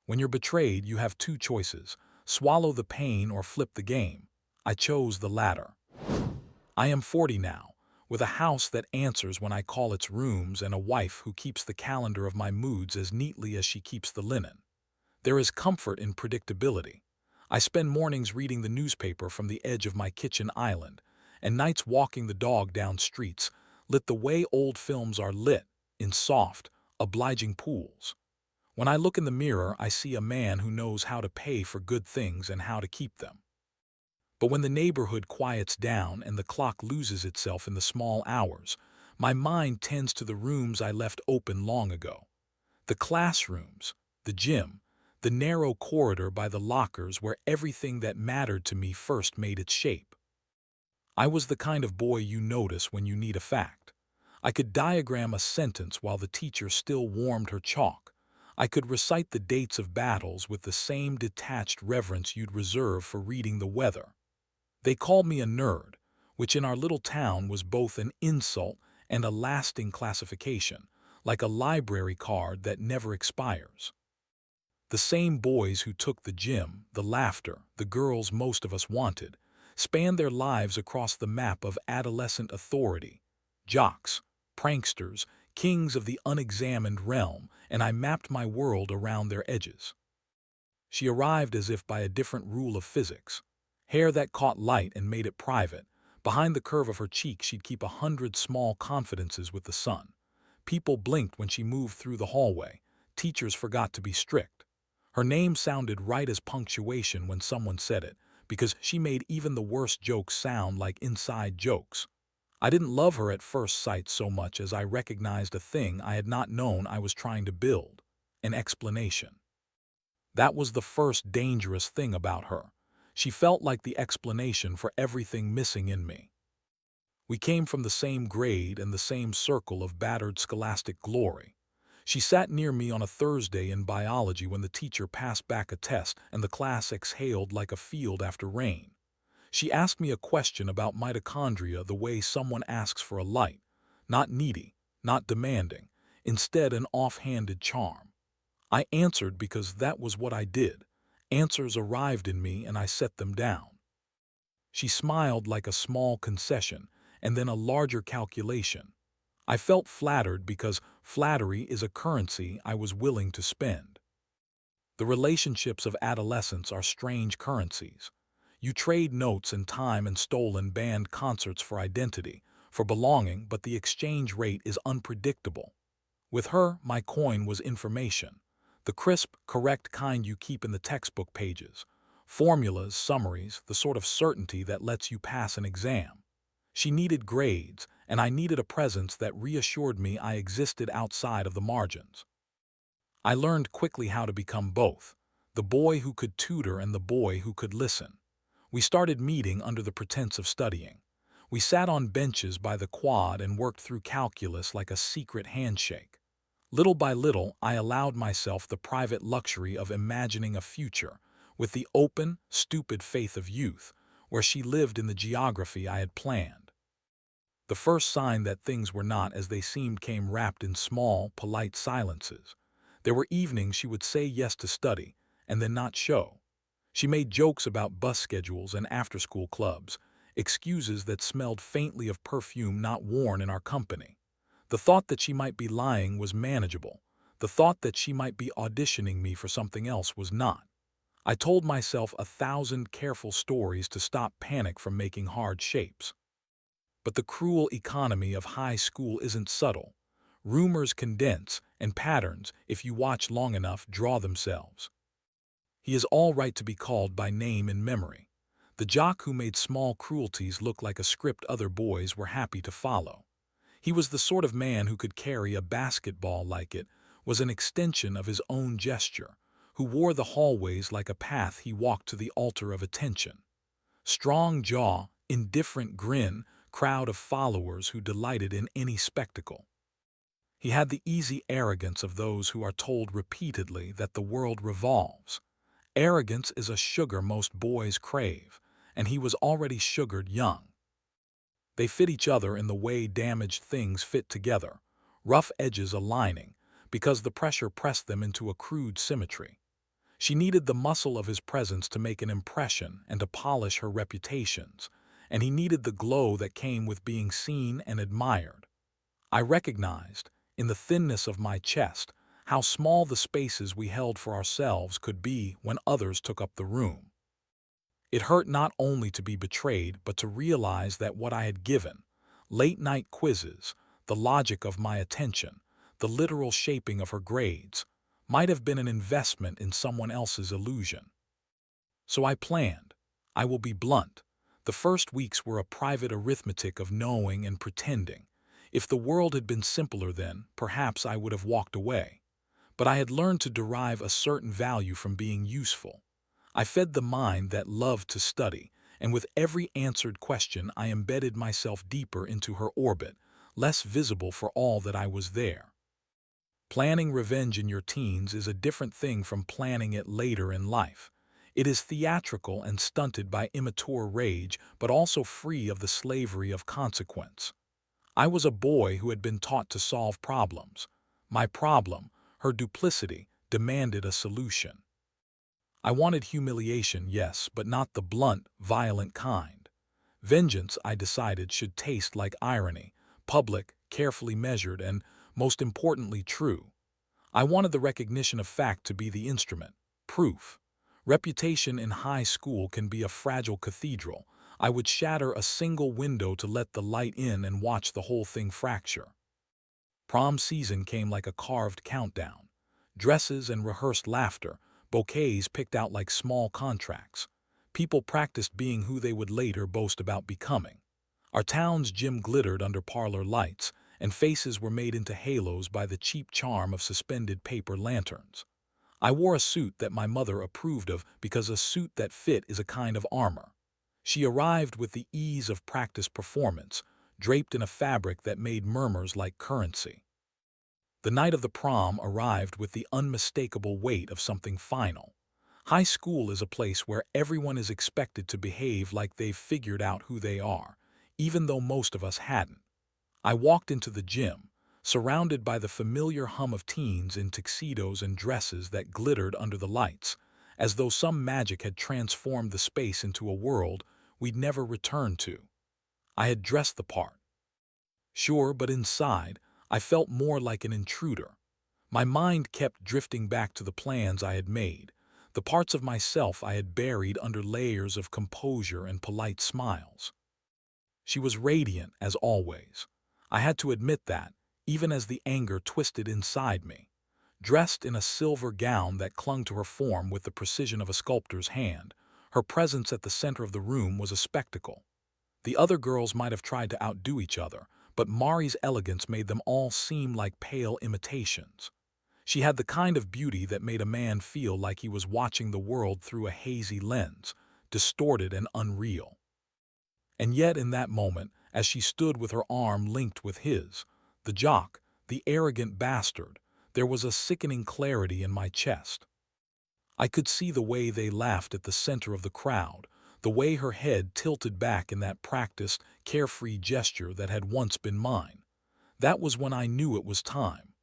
When you're betrayed, you have two choices: swallow the pain or flip the game. I chose the latter. I am 40 now, with a house that answers when I call its rooms and a wife who keeps the calendar of my moods as neatly as she keeps the linen. There is comfort in predictability. I spend mornings reading the newspaper from the edge of my kitchen island, and nights walking the dog down streets, lit the way old films are lit, in soft, obliging pools. When I look in the mirror, I see a man who knows how to pay for good things and how to keep them. But when the neighborhood quiets down and the clock loses itself in the small hours, my mind tends to the rooms I left open long ago. The classrooms, the gym, the narrow corridor by the lockers where everything that mattered to me first made its shape. I was the kind of boy you notice when you need a fact. I could diagram a sentence while the teacher still warmed her chalk. I could recite the dates of battles with the same detached reverence you'd reserve for reading the weather. They called me a nerd, which in our little town was both an insult and a lasting classification, like a library card that never expires. The same boys who took the gym, the laughter, the girls most of us wanted, spanned their lives across the map of adolescent authority. Jocks, pranksters, kings of the unexamined realm, and I mapped my world around their edges. She arrived as if by a different rule of physics. Hair that caught light and made it private. Behind the curve of her cheek she'd keep 100 small confidences with the sun. People blinked when she moved through the hallway. Teachers forgot to be strict. Her name sounded right as punctuation when someone said it, because she made even the worst jokes sound like inside jokes. I didn't love her at first sight so much as I recognized a thing I had not known I was trying to build: an explanation. That was the first dangerous thing about her. She felt like the explanation for everything missing in me. We came from the same grade and the same circle of battered scholastic glory. She sat near me on a Thursday in biology when the teacher passed back a test and the class exhaled like a field after rain. She asked me a question about mitochondria the way someone asks for a light, not needy, not demanding, instead an offhanded charm. I answered because that was what I did. Answers arrived in me and I set them down. She smiled like a small concession and then a larger calculation. I felt flattered because flattery is a currency I was willing to spend. The relationships of adolescence are strange currencies. You trade notes and time and stolen band concerts for identity, for belonging, but the exchange rate is unpredictable. With her, my coin was information. The crisp, correct kind you keep in the textbook pages. Formulas, summaries, the sort of certainty that lets you pass an exam. She needed grades, and I needed a presence that reassured me I existed outside of the margins. I learned quickly how to become both, the boy who could tutor and the boy who could listen. We started meeting under the pretense of studying. We sat on benches by the quad and worked through calculus like a secret handshake. Little by little, I allowed myself the private luxury of imagining a future, with the open, stupid faith of youth, where she lived in the geography I had planned. The first sign that things were not as they seemed came wrapped in small, polite silences. There were evenings she would say yes to study, and then not show. She made jokes about bus schedules and after-school clubs, excuses that smelled faintly of perfume not worn in our company. The thought that she might be lying was manageable. The thought that she might be auditioning me for something else was not. I told myself 1,000 careful stories to stop panic from making hard shapes. But the cruel economy of high school isn't subtle. Rumors condense, and patterns, if you watch long enough, draw themselves. He is all right to be called by name in memory. The jock who made small cruelties look like a script other boys were happy to follow. He was the sort of man who could carry a basketball like it was an extension of his own gesture, who wore the hallways like a path he walked to the altar of attention. Strong jaw, indifferent grin, crowd of followers who delighted in any spectacle. He had the easy arrogance of those who are told repeatedly that the world revolves. Arrogance is a sugar most boys crave, and he was already sugared young. They fit each other in the way damaged things fit together, rough edges aligning, because the pressure pressed them into a crude symmetry. She needed the muscle of his presence to make an impression and to polish her reputations, and he needed the glow that came with being seen and admired. I recognized, in the thinness of my chest, how small the spaces we held for ourselves could be when others took up the room. It hurt not only to be betrayed, but to realize that what I had given, late-night quizzes, the logic of my attention, the literal shaping of her grades, might have been an investment in someone else's illusion. So I planned. I will be blunt. The first weeks were a private arithmetic of knowing and pretending. If the world had been simpler then, perhaps I would have walked away. But I had learned to derive a certain value from being useful. I fed the mind that loved to study, and with every answered question I embedded myself deeper into her orbit, less visible for all that I was there. Planning revenge in your teens is a different thing from planning it later in life. It is theatrical and stunted by immature rage, but also free of the slavery of consequence. I was a boy who had been taught to solve problems. My problem, her duplicity, demanded a solution. I wanted humiliation, yes, but not the blunt, violent kind. Vengeance, I decided, should taste like irony, public, carefully measured, and, most importantly, true. I wanted the recognition of fact to be the instrument, proof. Reputation in high school can be a fragile cathedral. I would shatter a single window to let the light in and watch the whole thing fracture. Prom season came like a carved countdown. Dresses and rehearsed laughter, bouquets picked out like small contracts. People practiced being who they would later boast about becoming. Our town's gym glittered under parlor lights, and faces were made into halos by the cheap charm of suspended paper lanterns. I wore a suit that my mother approved of because a suit that fit is a kind of armor. She arrived with the ease of practice performance, draped in a fabric that made murmurs like currency. The night of the prom arrived with the unmistakable weight of something final. High school is a place where everyone is expected to behave like they've figured out who they are, even though most of us hadn't. I walked into the gym, surrounded by the familiar hum of teens in tuxedos and dresses that glittered under the lights, as though some magic had transformed the space into a world we'd never return to. I had dressed the part. Sure, but inside, I felt more like an intruder. My mind kept drifting back to the plans I had made, the parts of myself I had buried under layers of composure and polite smiles. She was radiant, as always. I had to admit that, even as the anger twisted inside me. Dressed in a silver gown that clung to her form with the precision of a sculptor's hand, her presence at the center of the room was a spectacle. The other girls might have tried to outdo each other, but Mari's elegance made them all seem like pale imitations. She had the kind of beauty that made a man feel like he was watching the world through a hazy lens, distorted and unreal. And yet in that moment, as she stood with her arm linked with his, the jock, the arrogant bastard, there was a sickening clarity in my chest. I could see the way they laughed at the center of the crowd, the way her head tilted back in that practiced, carefree gesture that had once been mine. That was when I knew it was time.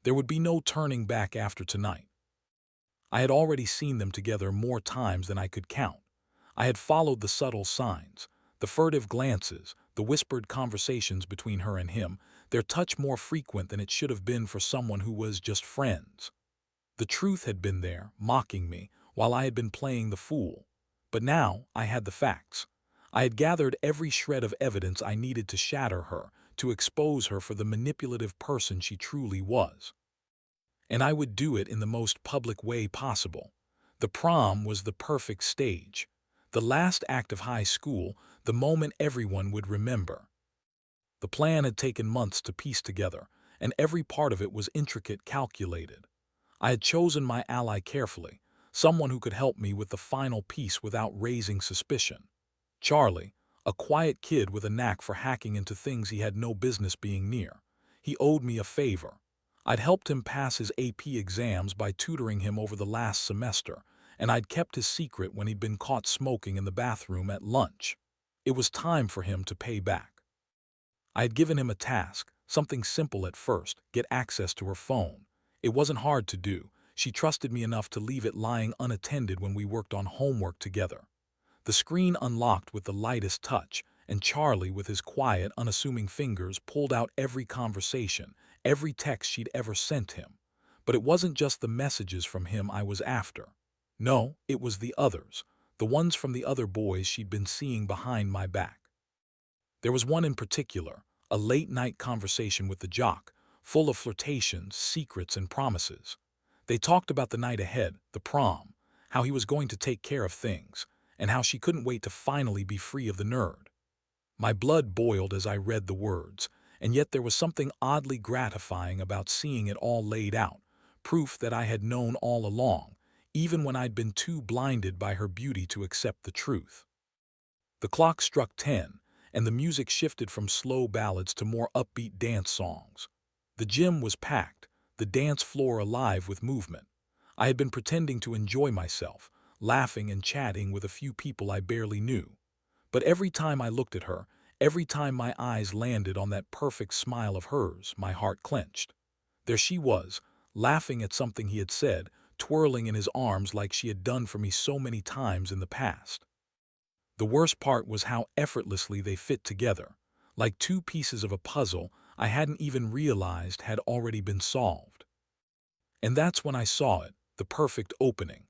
There would be no turning back after tonight. I had already seen them together more times than I could count. I had followed the subtle signs, the furtive glances, the whispered conversations between her and him, their touch more frequent than it should have been for someone who was just friends. The truth had been there, mocking me, while I had been playing the fool. But now I had the facts. I had gathered every shred of evidence I needed to shatter her, to expose her for the manipulative person she truly was. And I would do it in the most public way possible. The prom was the perfect stage. The last act of high school, the moment everyone would remember. The plan had taken months to piece together, and every part of it was intricate, calculated. I had chosen my ally carefully, someone who could help me with the final piece without raising suspicion. Charlie, a quiet kid with a knack for hacking into things he had no business being near. He owed me a favor. I'd helped him pass his AP exams by tutoring him over the last semester, and I'd kept his secret when he'd been caught smoking in the bathroom at lunch. It was time for him to pay back. I had given him a task, something simple at first, get access to her phone. It wasn't hard to do. She trusted me enough to leave it lying unattended when we worked on homework together. The screen unlocked with the lightest touch, and Charlie, with his quiet, unassuming fingers, pulled out every conversation, every text she'd ever sent him. But it wasn't just the messages from him I was after. No, it was the others, the ones from the other boys she'd been seeing behind my back. There was one in particular, a late-night conversation with the Jock, full of flirtations, secrets, and promises. They talked about the night ahead, the prom, how he was going to take care of things, and how she couldn't wait to finally be free of the nerd. My blood boiled as I read the words, and yet there was something oddly gratifying about seeing it all laid out, proof that I had known all along, even when I'd been too blinded by her beauty to accept the truth. The clock struck 10, and the music shifted from slow ballads to more upbeat dance songs. The gym was packed, the dance floor alive with movement. I had been pretending to enjoy myself, laughing and chatting with a few people I barely knew. But every time I looked at her, every time my eyes landed on that perfect smile of hers, my heart clenched. There she was, laughing at something he had said, twirling in his arms like she had done for me so many times in the past. The worst part was how effortlessly they fit together, like two pieces of a puzzle I hadn't even realized had already been solved. And that's when I saw it, the perfect opening.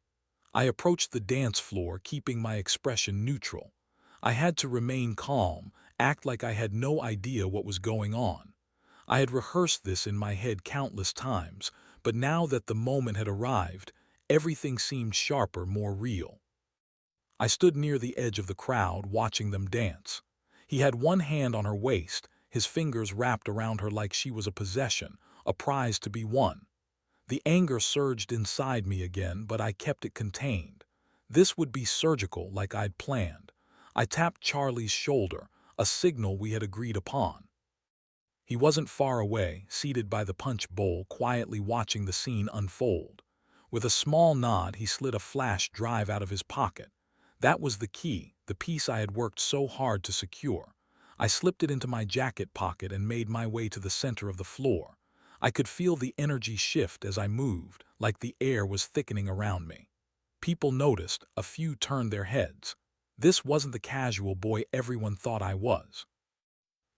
I approached the dance floor, keeping my expression neutral. I had to remain calm, act like I had no idea what was going on. I had rehearsed this in my head countless times, but now that the moment had arrived, everything seemed sharper, more real. I stood near the edge of the crowd, watching them dance. He had one hand on her waist, his fingers wrapped around her like she was a possession, a prize to be won. The anger surged inside me again, but I kept it contained. This would be surgical, like I'd planned. I tapped Charlie's shoulder, a signal we had agreed upon. He wasn't far away, seated by the punch bowl, quietly watching the scene unfold. With a small nod, he slid a flash drive out of his pocket. That was the key, the piece I had worked so hard to secure. I slipped it into my jacket pocket and made my way to the center of the floor. I could feel the energy shift as I moved, like the air was thickening around me. People noticed, a few turned their heads. This wasn't the casual boy everyone thought I was.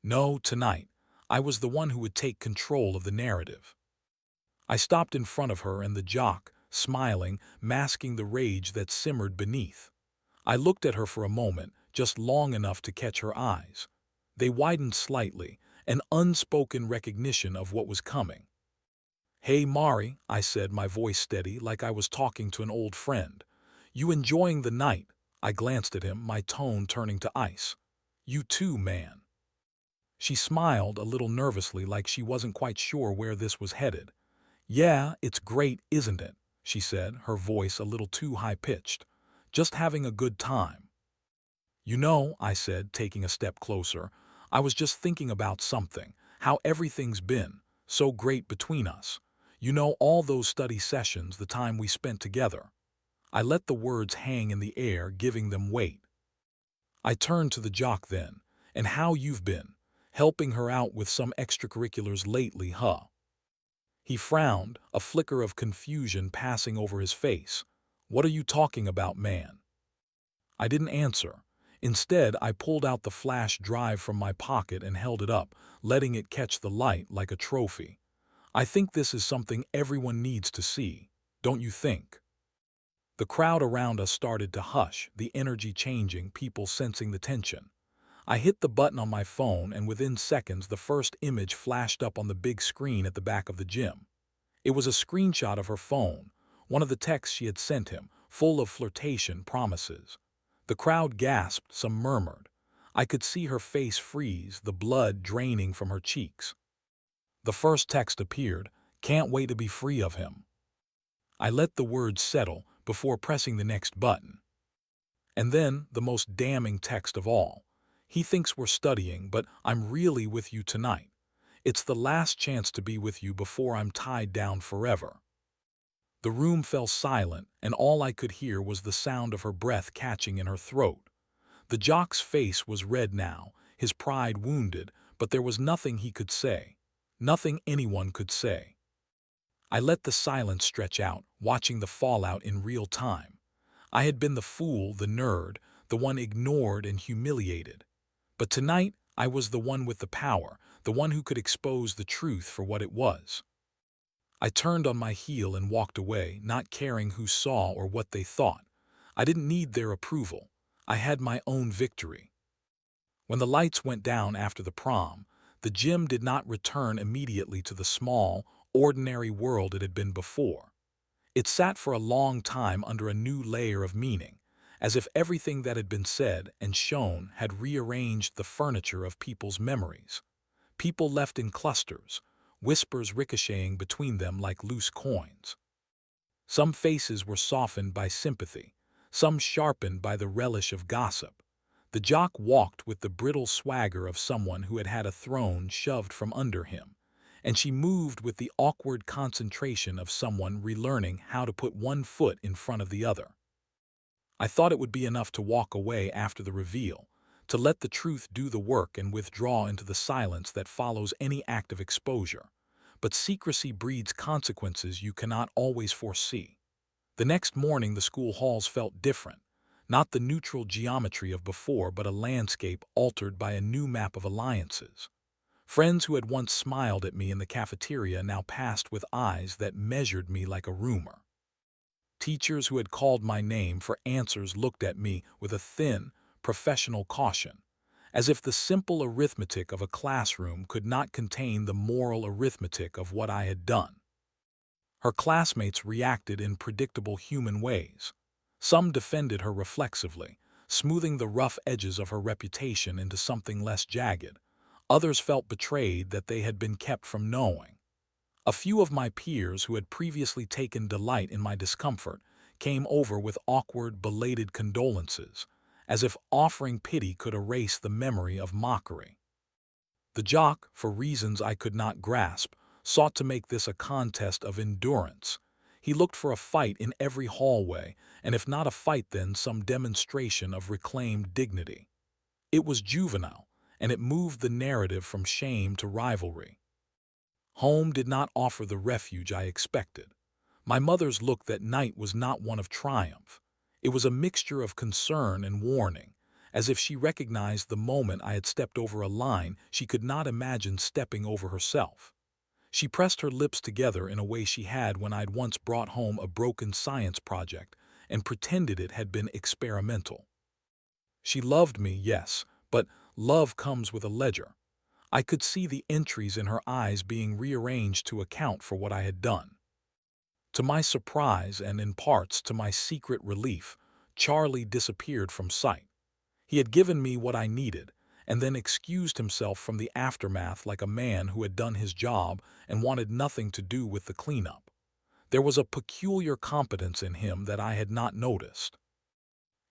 No, tonight, I was the one who would take control of the narrative. I stopped in front of her and the Jock, smiling, masking the rage that simmered beneath. I looked at her for a moment, just long enough to catch her eyes. They widened slightly, an unspoken recognition of what was coming. "Hey, Mari," I said, my voice steady, like I was talking to an old friend. "You enjoying the night?" I glanced at him, my tone turning to ice. "You too, man." She smiled a little nervously, like she wasn't quite sure where this was headed. "Yeah, it's great, isn't it?" she said, her voice a little too high-pitched. "Just having a good time." "You know," I said, taking a step closer, "I was just thinking about something, how everything's been so great between us. You know, all those study sessions, the time we spent together." I let the words hang in the air, giving them weight. I turned to the Jock then. "And how you've been, helping her out with some extracurriculars lately, huh?" He frowned, a flicker of confusion passing over his face. "What are you talking about, man?" I didn't answer. Instead, I pulled out the flash drive from my pocket and held it up, letting it catch the light like a trophy. "I think this is something everyone needs to see, don't you think?" The crowd around us started to hush, the energy changing, people sensing the tension. I hit the button on my phone, and within seconds the first image flashed up on the big screen at the back of the gym. It was a screenshot of her phone, one of the texts she had sent him, full of flirtation promises. The crowd gasped, some murmured. I could see her face freeze, the blood draining from her cheeks. The first text appeared, "Can't wait to be free of him." I let the words settle before pressing the next button. And then, the most damning text of all. "He thinks we're studying, but I'm really with you tonight. It's the last chance to be with you before I'm tied down forever." The room fell silent, and all I could hear was the sound of her breath catching in her throat. The Jock's face was red now, his pride wounded, but there was nothing he could say. Nothing anyone could say. I let the silence stretch out, watching the fallout in real time. I had been the fool, the nerd, the one ignored and humiliated. But tonight, I was the one with the power, the one who could expose the truth for what it was. I turned on my heel and walked away, not caring who saw or what they thought. I didn't need their approval. I had my own victory. When the lights went down after the prom, the gym did not return immediately to the small, ordinary world it had been before. It sat for a long time under a new layer of meaning, as if everything that had been said and shown had rearranged the furniture of people's memories. People left in clusters, whispers ricocheting between them like loose coins. Some faces were softened by sympathy, some sharpened by the relish of gossip. The jock walked with the brittle swagger of someone who had had a throne shoved from under him, and she moved with the awkward concentration of someone relearning how to put one foot in front of the other. I thought it would be enough to walk away after the reveal, to let the truth do the work and withdraw into the silence that follows any act of exposure. But secrecy breeds consequences you cannot always foresee. The next morning the school halls felt different, not the neutral geometry of before, but a landscape altered by a new map of alliances. Friends who had once smiled at me in the cafeteria now passed with eyes that measured me like a rumor. Teachers who had called my name for answers looked at me with a thin, professional caution, as if the simple arithmetic of a classroom could not contain the moral arithmetic of what I had done. Her classmates reacted in predictable human ways. Some defended her reflexively, smoothing the rough edges of her reputation into something less jagged. Others felt betrayed that they had been kept from knowing. A few of my peers who had previously taken delight in my discomfort came over with awkward, belated condolences, as if offering pity could erase the memory of mockery. The jock, for reasons I could not grasp, sought to make this a contest of endurance. He looked for a fight in every hallway, and if not a fight then some demonstration of reclaimed dignity. It was juvenile, and it moved the narrative from shame to rivalry. Home did not offer the refuge I expected. My mother's look that night was not one of triumph. It was a mixture of concern and warning, as if she recognized the moment I had stepped over a line she could not imagine stepping over herself. She pressed her lips together in a way she had when I'd once brought home a broken science project and pretended it had been experimental. She loved me, yes, but love comes with a ledger. I could see the entries in her eyes being rearranged to account for what I had done. To my surprise and in parts to my secret relief, Charlie disappeared from sight. He had given me what I needed, and then excused himself from the aftermath like a man who had done his job and wanted nothing to do with the cleanup. There was a peculiar competence in him that I had not noticed.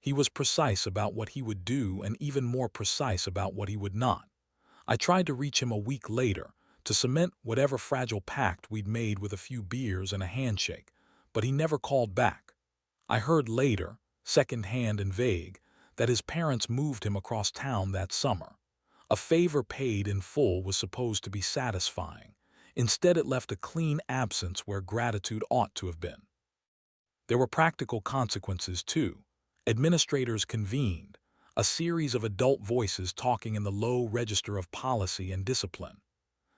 He was precise about what he would do and even more precise about what he would not. I tried to reach him a week later, to cement whatever fragile pact we'd made with a few beers and a handshake, but he never called back. I heard later, second-hand and vague, that his parents moved him across town that summer. A favor paid in full was supposed to be satisfying. Instead, it left a clean absence where gratitude ought to have been. There were practical consequences, too. Administrators convened, a series of adult voices talking in the low register of policy and discipline.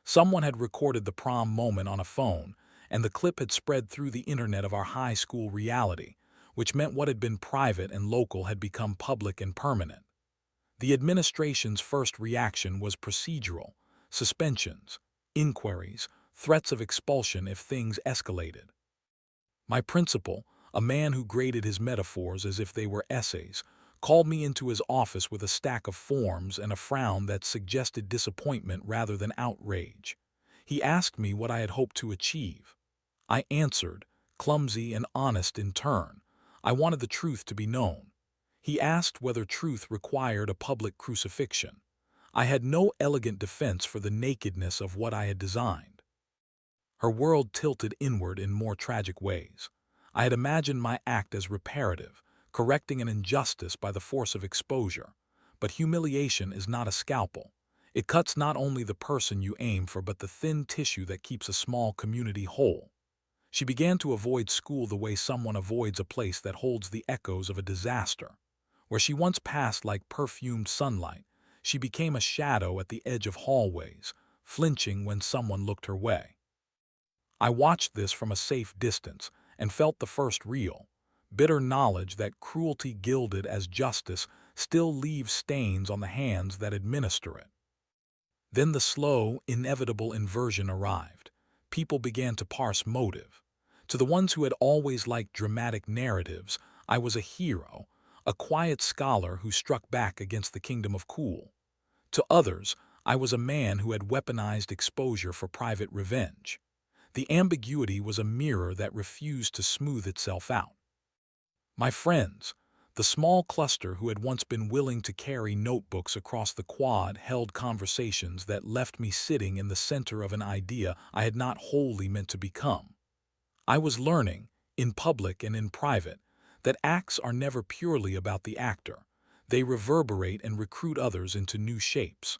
Someone had recorded the prom moment on a phone, and the clip had spread through the internet of our high school reality, which meant what had been private and local had become public and permanent. The administration's first reaction was procedural: suspensions, inquiries, threats of expulsion if things escalated. My principal, a man who graded his metaphors as if they were essays, called me into his office with a stack of forms and a frown that suggested disappointment rather than outrage. He asked me what I had hoped to achieve. I answered, clumsy and honest in turn. I wanted the truth to be known. He asked whether truth required a public crucifixion. I had no elegant defense for the nakedness of what I had designed. Her world tilted inward in more tragic ways. I had imagined my act as reparative, correcting an injustice by the force of exposure. But humiliation is not a scalpel. It cuts not only the person you aim for but the thin tissue that keeps a small community whole. She began to avoid school the way someone avoids a place that holds the echoes of a disaster. Where she once passed like perfumed sunlight, she became a shadow at the edge of hallways, flinching when someone looked her way. I watched this from a safe distance and felt the first real, bitter knowledge that cruelty gilded as justice still leaves stains on the hands that administer it. Then the slow, inevitable inversion arrived. People began to parse motive. To the ones who had always liked dramatic narratives, I was a hero, a quiet scholar who struck back against the kingdom of cool. To others, I was a man who had weaponized exposure for private revenge. The ambiguity was a mirror that refused to smooth itself out. My friends, the small cluster who had once been willing to carry notebooks across the quad held conversations that left me sitting in the center of an idea I had not wholly meant to become. I was learning, in public and in private, that acts are never purely about the actor. They reverberate and recruit others into new shapes.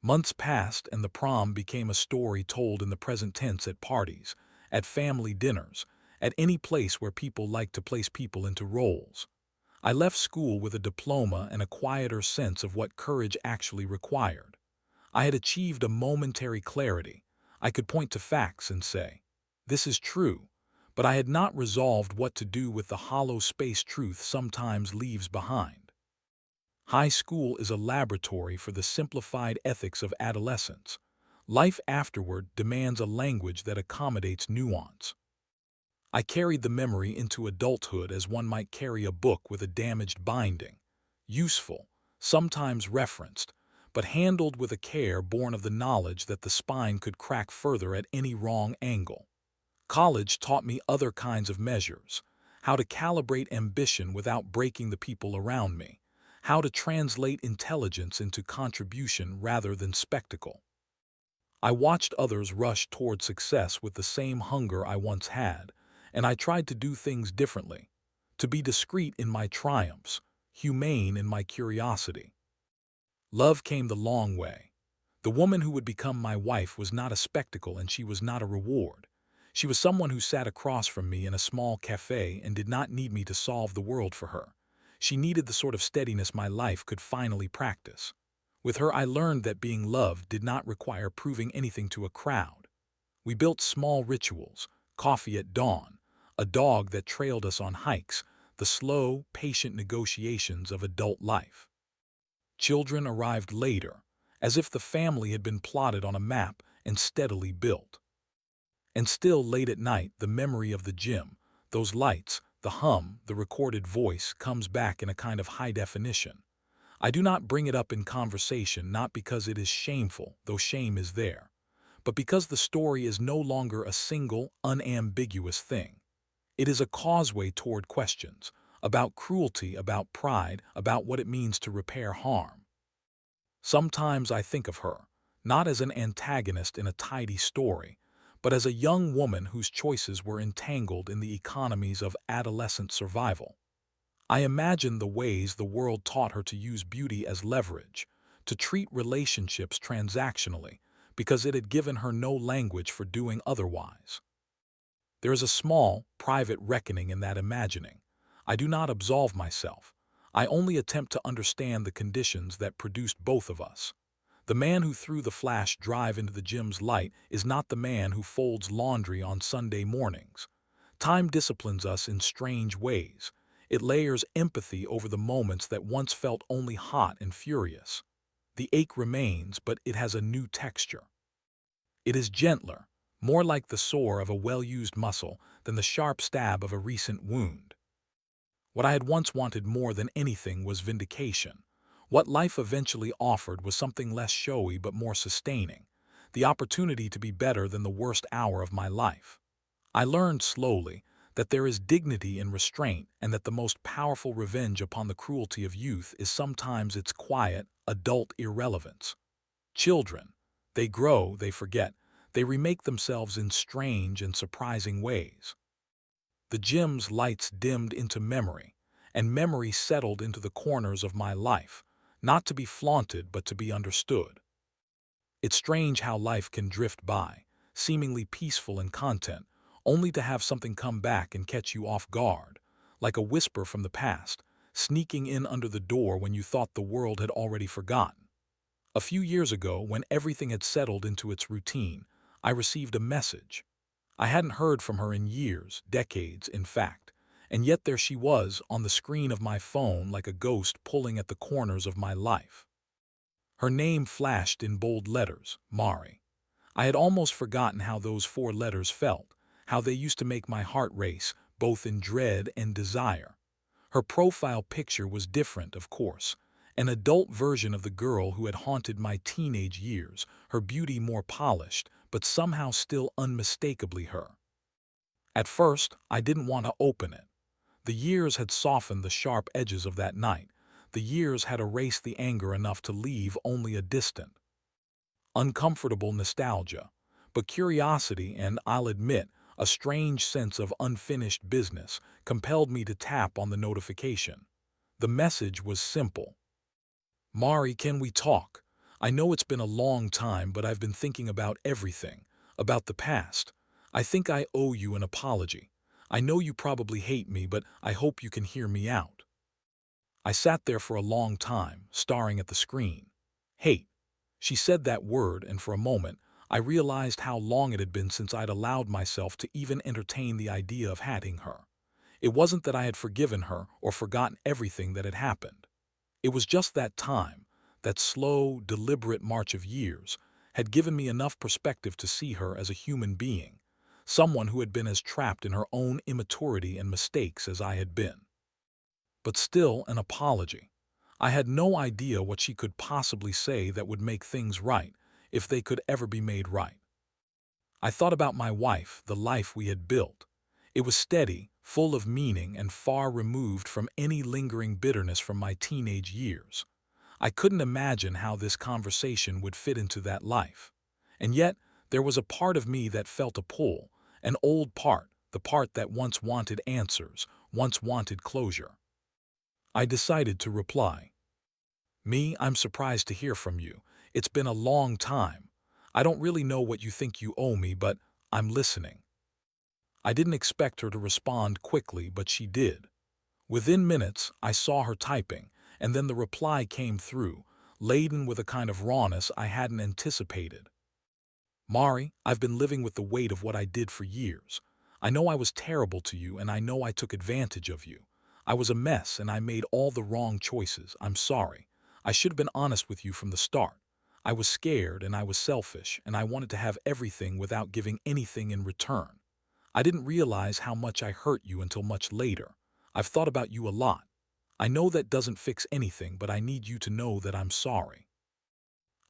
Months passed and the prom became a story told in the present tense at parties, at family dinners, at any place where people like to place people into roles. I left school with a diploma and a quieter sense of what courage actually required. I had achieved a momentary clarity. I could point to facts and say, "This is true," but I had not resolved what to do with the hollow space truth sometimes leaves behind. High school is a laboratory for the simplified ethics of adolescence. Life afterward demands a language that accommodates nuance. I carried the memory into adulthood as one might carry a book with a damaged binding. Useful, sometimes referenced, but handled with a care born of the knowledge that the spine could crack further at any wrong angle. College taught me other kinds of measures, how to calibrate ambition without breaking the people around me, how to translate intelligence into contribution rather than spectacle. I watched others rush toward success with the same hunger I once had, and I tried to do things differently, to be discreet in my triumphs, humane in my curiosity. Love came the long way. The woman who would become my wife was not a spectacle and she was not a reward. She was someone who sat across from me in a small cafe and did not need me to solve the world for her. She needed the sort of steadiness my life could finally practice. With her, I learned that being loved did not require proving anything to a crowd. We built small rituals, coffee at dawn, a dog that trailed us on hikes, the slow, patient negotiations of adult life. Children arrived later, as if the family had been plotted on a map and steadily built. And still late at night, the memory of the gym, those lights, the hum, the recorded voice comes back in a kind of high definition. I do not bring it up in conversation not because it is shameful, though shame is there, but because the story is no longer a single, unambiguous thing. It is a causeway toward questions, about cruelty, about pride, about what it means to repair harm. Sometimes I think of her, not as an antagonist in a tidy story, but as a young woman whose choices were entangled in the economies of adolescent survival. I imagine the ways the world taught her to use beauty as leverage, to treat relationships transactionally, because it had given her no language for doing otherwise. There is a small, private reckoning in that imagining. I do not absolve myself. I only attempt to understand the conditions that produced both of us. The man who threw the flash drive into the gym's light is not the man who folds laundry on Sunday mornings. Time disciplines us in strange ways. It layers empathy over the moments that once felt only hot and furious. The ache remains, but it has a new texture. It is gentler, more like the sore of a well-used muscle than the sharp stab of a recent wound. What I had once wanted more than anything was vindication. What life eventually offered was something less showy but more sustaining, the opportunity to be better than the worst hour of my life. I learned slowly that there is dignity in restraint and that the most powerful revenge upon the cruelty of youth is sometimes its quiet, adult irrelevance. Children, they grow, they forget, they remake themselves in strange and surprising ways. The gym's lights dimmed into memory, and memory settled into the corners of my life, not to be flaunted but to be understood. It's strange how life can drift by, seemingly peaceful in content, only to have something come back and catch you off guard, like a whisper from the past, sneaking in under the door when you thought the world had already forgotten. A few years ago, when everything had settled into its routine, I received a message. I hadn't heard from her in years, decades, in fact, and yet there she was on the screen of my phone like a ghost pulling at the corners of my life. Her name flashed in bold letters, Mari. I had almost forgotten how those 4 letters felt, how they used to make my heart race, both in dread and desire. Her profile picture was different, of course, an adult version of the girl who had haunted my teenage years, her beauty more polished, but somehow still unmistakably her. At first, I didn't want to open it. The years had softened the sharp edges of that night. The years had erased the anger enough to leave only a distant, uncomfortable nostalgia. But curiosity and, I'll admit, a strange sense of unfinished business compelled me to tap on the notification. The message was simple. Mari, can we talk? I know it's been a long time, but I've been thinking about everything, about the past. I think I owe you an apology. I know you probably hate me, but I hope you can hear me out. I sat there for a long time, staring at the screen. Hate. She said that word, and for a moment, I realized how long it had been since I'd allowed myself to even entertain the idea of hating her. It wasn't that I had forgiven her or forgotten everything that had happened. It was just that time, that slow, deliberate march of years, had given me enough perspective to see her as a human being, someone who had been as trapped in her own immaturity and mistakes as I had been. But still, an apology. I had no idea what she could possibly say that would make things right, if they could ever be made right. I thought about my wife, the life we had built. It was steady, full of meaning, and far removed from any lingering bitterness from my teenage years. I couldn't imagine how this conversation would fit into that life. And yet, there was a part of me that felt a pull, an old part, the part that once wanted answers, once wanted closure. I decided to reply. I'm surprised to hear from you. It's been a long time. I don't really know what you think you owe me, but I'm listening. I didn't expect her to respond quickly, but she did. Within minutes, I saw her typing, and then the reply came through, laden with a kind of rawness I hadn't anticipated. Mari, I've been living with the weight of what I did for years. I know I was terrible to you, and I know I took advantage of you. I was a mess, and I made all the wrong choices. I'm sorry. I should have been honest with you from the start. I was scared, and I was selfish, and I wanted to have everything without giving anything in return. I didn't realize how much I hurt you until much later. I've thought about you a lot. I know that doesn't fix anything, but I need you to know that I'm sorry.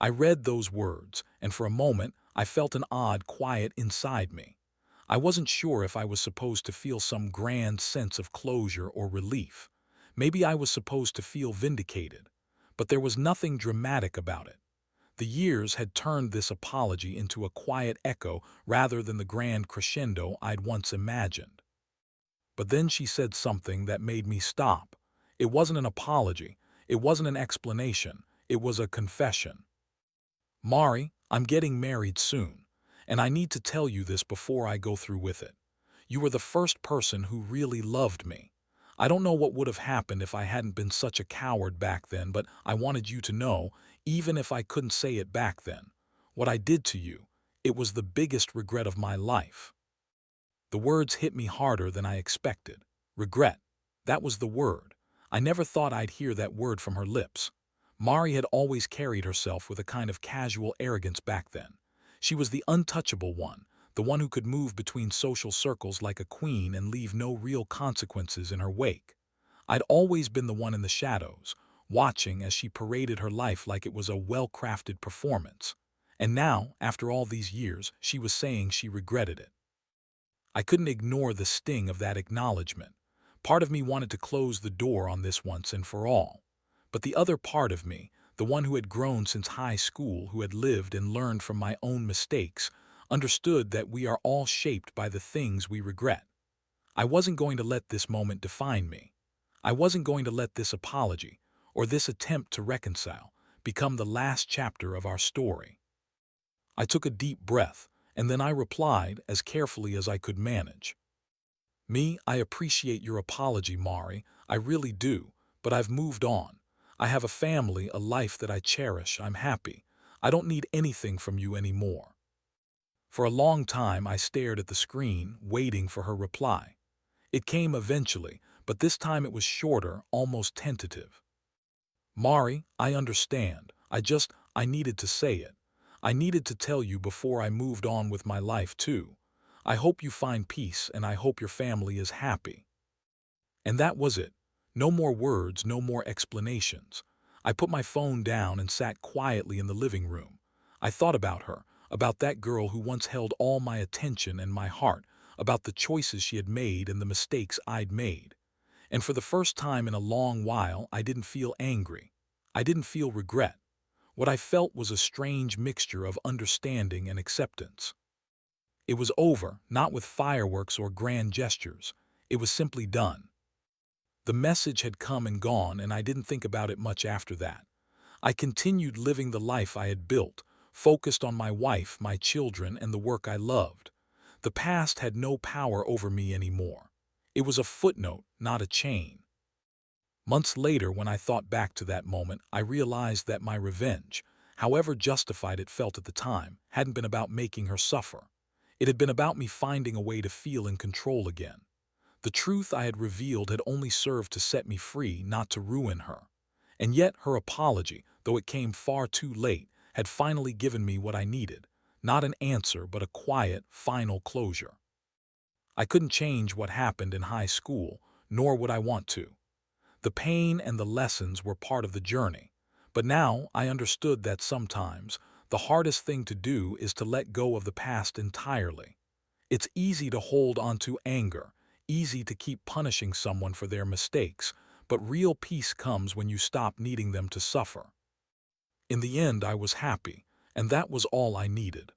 I read those words, and for a moment, I felt an odd quiet inside me. I wasn't sure if I was supposed to feel some grand sense of closure or relief. Maybe I was supposed to feel vindicated. But there was nothing dramatic about it. The years had turned this apology into a quiet echo rather than the grand crescendo I'd once imagined. But then she said something that made me stop. It wasn't an apology. It wasn't an explanation. It was a confession. Mari, I'm getting married soon, and I need to tell you this before I go through with it. You were the first person who really loved me. I don't know what would have happened if I hadn't been such a coward back then, but I wanted you to know, even if I couldn't say it back then. What I did to you, it was the biggest regret of my life. The words hit me harder than I expected. Regret. That was the word. I never thought I'd hear that word from her lips. Mari had always carried herself with a kind of casual arrogance back then. She was the untouchable one, the one who could move between social circles like a queen and leave no real consequences in her wake. I'd always been the one in the shadows, watching as she paraded her life like it was a well-crafted performance. And now, after all these years, she was saying she regretted it. I couldn't ignore the sting of that acknowledgement. Part of me wanted to close the door on this once and for all. But the other part of me, the one who had grown since high school, who had lived and learned from my own mistakes, understood that we are all shaped by the things we regret. I wasn't going to let this moment define me. I wasn't going to let this apology, or this attempt to reconcile, become the last chapter of our story. I took a deep breath, And then I replied as carefully as I could manage. I appreciate your apology, Mari. I really do, but I've moved on. I have a family, a life that I cherish. I'm happy. I don't need anything from you anymore. For a long time, I stared at the screen, waiting for her reply. It came eventually, but this time it was shorter, almost tentative. Mari, I understand. I needed to say it. I needed to tell you before I moved on with my life, too. I hope you find peace, and I hope your family is happy. And that was it. No more words, no more explanations. I put my phone down and sat quietly in the living room. I thought about her, about that girl who once held all my attention and my heart, about the choices she had made and the mistakes I'd made. And for the first time in a long while, I didn't feel angry. I didn't feel regret. What I felt was a strange mixture of understanding and acceptance. It was over, not with fireworks or grand gestures. It was simply done. The message had come and gone, and I didn't think about it much after that. I continued living the life I had built, focused on my wife, my children, and the work I loved. The past had no power over me anymore. It was a footnote, not a chain. Months later, when I thought back to that moment, I realized that my revenge, however justified it felt at the time, hadn't been about making her suffer. It had been about me finding a way to feel in control again. The truth I had revealed had only served to set me free, not to ruin her. And yet her apology, though it came far too late, had finally given me what I needed. Not an answer, but a quiet, final closure. I couldn't change what happened in high school, nor would I want to. The pain and the lessons were part of the journey. But now I understood that sometimes the hardest thing to do is to let go of the past entirely. It's easy to hold on to anger, easy to keep punishing someone for their mistakes, but real peace comes when you stop needing them to suffer. In the end, I was happy, and that was all I needed.